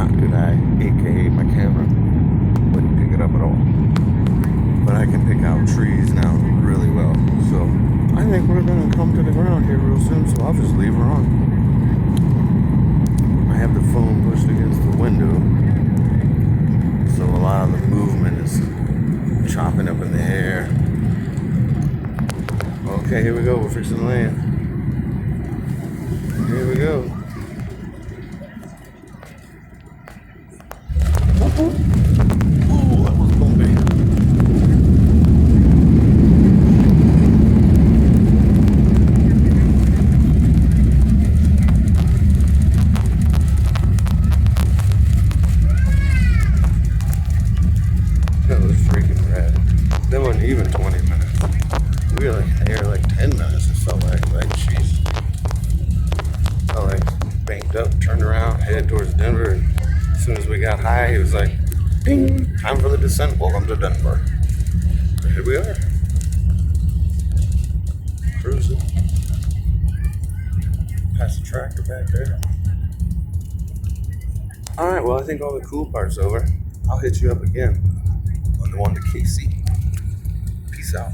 not good eye, aka my camera wouldn't pick it up at all. But I can pick out trees now really well. So I think we're gonna come to the ground here real soon, so I'll just leave her on. I have the phone pushed against the window, so a lot of the movement is chopping up in the air. Okay, here we go. We're fixing to land. Here we go. Ooh, that was bumpy. That was freaking rad. That wasn't even 20 minutes. We were like there like 10 minutes, it felt like jeez. Felt like banked up, turned around, headed towards Denver, and as soon as we got high, he was like, ding, time for the descent, welcome to Denver. But here we are. Cruising. Past the tractor back there. Alright, well I think all the cool part's over. I'll hit you up again on the one to KC. Peace out.